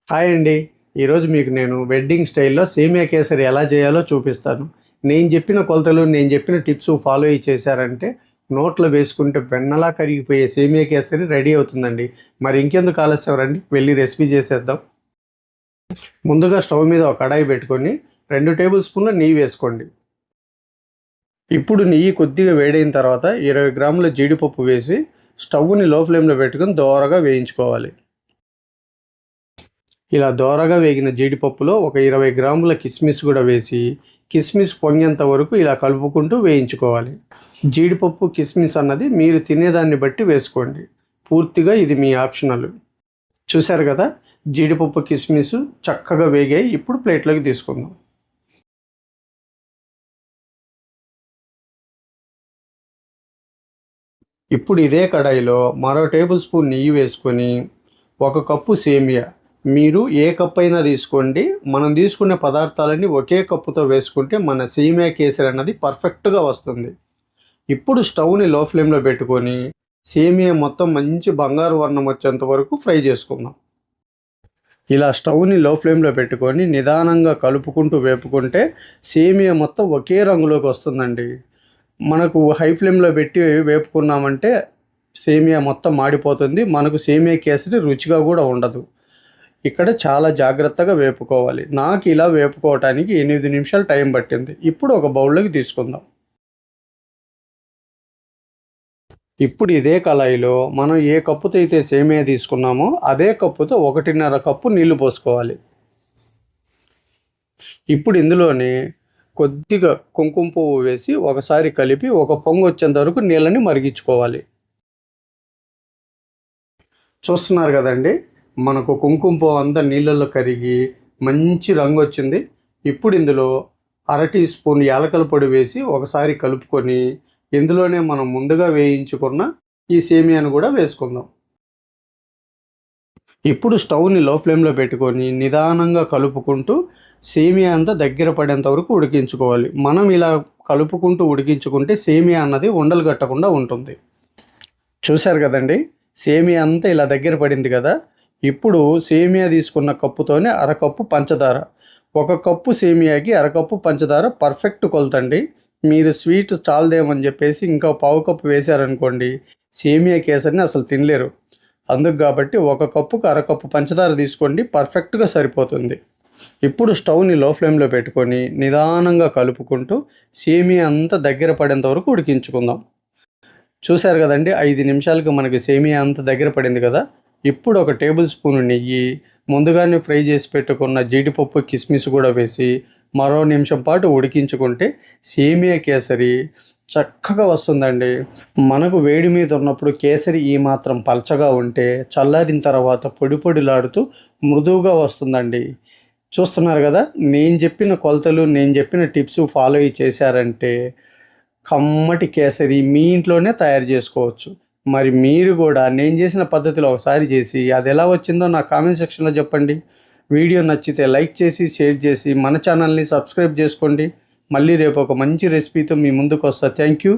Hi అండి. ఈరోజు మీకు నేను వెడ్డింగ్ స్టైల్‌లో సేమియా కేసరి ఎలా చేయాలో చూపిస్తాను. నేను చెప్పిన కొలతలు, నేను చెప్పిన టిప్స్ ఫాలో అయ్యి చేశారంటే నోట్లో వేసుకుంటే వెన్నలా కరిగిపోయే సేమియా కేసరి రెడీ అవుతుందండి. మరి ఇంకెందుకు ఆలస్యం, రండి వెళ్ళి రెసిపీ చేసేద్దాం. ముందుగా స్టవ్ మీద ఒక కడాయి పెట్టుకొని 2 టేబుల్ స్పూన్ల నెయ్యి వేసుకోండి. ఇప్పుడు నెయ్యి కొద్దిగా వేడైన తర్వాత 20 గ్రాముల జీడిపప్పు వేసి స్టవ్ని లో ఫ్లేమ్లో పెట్టుకొని దోరగా వేయించుకోవాలి. ఇలా దోరగా వేగిన జీడిపప్పులో ఒక 20 గ్రాముల కిస్మిస్ కూడా వేసి కిస్మిస్ పొంగేంత వరకు ఇలా కలుపుకుంటూ వేయించుకోవాలి. జీడిపప్పు కిస్మిస్ అన్నది మీరు తినేదాన్ని బట్టి వేసుకోండి. పూర్తిగా ఇది మీ ఆప్షనల్. చూశారు కదా, జీడిపప్పు కిస్మిస్ చక్కగా వేగాయి. ఇప్పుడు ప్లేట్లోకి తీసుకుందాం. ఇప్పుడు ఇదే కడాయిలో మరో టేబుల్ స్పూన్ నెయ్యి వేసుకొని 1 కప్పు సేమియా, మీరు ఏ కప్ అయినా తీసుకోండి, మనం తీసుకునే పదార్థాలన్నీ ఒకే కప్పుతో వేసుకుంటే మన సేమియా కేసరి అన్నది పర్ఫెక్ట్గా వస్తుంది. ఇప్పుడు స్టవ్ని లో ఫ్లేమ్లో పెట్టుకొని సేమియా మొత్తం మంచి బంగారు వర్ణం వచ్చేంత వరకు ఫ్రై చేసుకుందాం. ఇలా స్టవ్ని లో ఫ్లేమ్లో పెట్టుకొని నిదానంగా కలుపుకుంటూ వేపుకుంటే సేమియా మొత్తం ఒకే రంగులోకి వస్తుందండి. మనకు హై ఫ్లేమ్లో పెట్టి వేపుకున్నామంటే సేమియా మొత్తం మాడిపోతుంది, మనకు సేమియా కేసరి రుచిగా కూడా ఉండదు. ఇక్కడ చాలా జాగ్రత్తగా వేపుకోవాలి. నాకు ఇలా వేపుకోవటానికి 8 నిమిషాలు టైం పట్టింది. ఇప్పుడు ఒక బౌల్లోకి తీసుకుందాం. ఇప్పుడు ఇదే కళాయిలో మనం ఏ కప్పుతో అయితే సేమియా తీసుకున్నామో అదే కప్పుతో 1.5 కప్పు నీళ్లు పోసుకోవాలి. ఇప్పుడు ఇందులోనే కొద్దిగా కుంకుమ పువ్వు వేసి ఒకసారి కలిపి ఒక పొంగు వచ్చేంత వరకు నీళ్ళని మరిగించుకోవాలి. చూస్తున్నారు కదండి, మనకు కుంకుమ పువ్వు అంతా నీళ్ళల్లో కరిగి మంచి రంగు వచ్చింది. ఇప్పుడు ఇందులో 1/2 టీ స్పూన్ యాలకల పొడి వేసి ఒకసారి కలుపుకొని ఇందులోనే మనం ముందుగా వేయించుకున్న ఈ సేమియాను కూడా వేసుకుందాం. ఇప్పుడు స్టవ్ని లో ఫ్లేమ్లో పెట్టుకొని నిదానంగా కలుపుకుంటూ సేమియా అంతా దగ్గర పడేంత వరకు ఉడికించుకోవాలి. మనం ఇలా కలుపుకుంటూ ఉడికించుకుంటే సేమియా అన్నది ఉండలు కట్టకుండా ఉంటుంది. చూశారు కదండి, సేమియా అంతా ఇలా దగ్గర పడింది కదా. ఇప్పుడు సేమియా తీసుకున్న కప్పుతోనే 1/2 కప్పు పంచదార, 1 కప్పు సేమియాకి 1/2 కప్పు పంచదార పర్ఫెక్ట్ కొలతండి. మీరు స్వీట్ చాలదేమని చెప్పేసి ఇంకా 1/4 కప్పు వేశారనుకోండి, సేమియా కేసరిని అసలు తినలేరు. అందుకు కాబట్టి 1 కప్పుకు 1/2 కప్పు పంచదార తీసుకోండి, పర్ఫెక్ట్గా సరిపోతుంది. ఇప్పుడు స్టవ్ని లో ఫ్లేమ్లో పెట్టుకొని నిదానంగా కలుపుకుంటూ సేమియా అంతా దగ్గర పడేంత వరకు ఉడికించుకుందాం. చూశారు కదండి, 5 నిమిషాలకు మనకి సేమియా అంతా దగ్గర పడింది కదా. ఇప్పుడు ఒక టేబుల్ స్పూన్ నెయ్యి, ముందుగానే ఫ్రై చేసి పెట్టుకున్న జీడిపప్పు కిస్మిస్ కూడా వేసి మరో నిమిషం పాటు ఉడికించుకుంటే సేమియా కేసరి చక్కగా వస్తుందండి. మనకు వేడి మీద ఉన్నప్పుడు కేసరి ఈ మాత్రం పల్చగా ఉంటే చల్లారిన తర్వాత పొడి పొడిలాడుతూ మృదువుగా వస్తుందండి. చూస్తున్నారు కదా, నేను చెప్పిన కొలతలు, నేను చెప్పిన టిప్స్ ఫాలో అయ్యి చేశారంటే కమ్మటి కేసరి మీ ఇంట్లోనే తయారు చేసుకోవచ్చు. మరి మీరు కూడా నేను చేసిన పద్ధతిలో ఒకసారి చేసి అది ఎలా వచ్చిందో నా కామెంట్ సెక్షన్లో చెప్పండి. వీడియో నచ్చితే లైక్ చేసి షేర్ చేసి మన ఛానల్ని సబ్స్క్రైబ్ చేసుకోండి. మళ్ళీ రేపు ఒక మంచి రెసిపీతో మీ ముందుకు వస్తా. Thank you.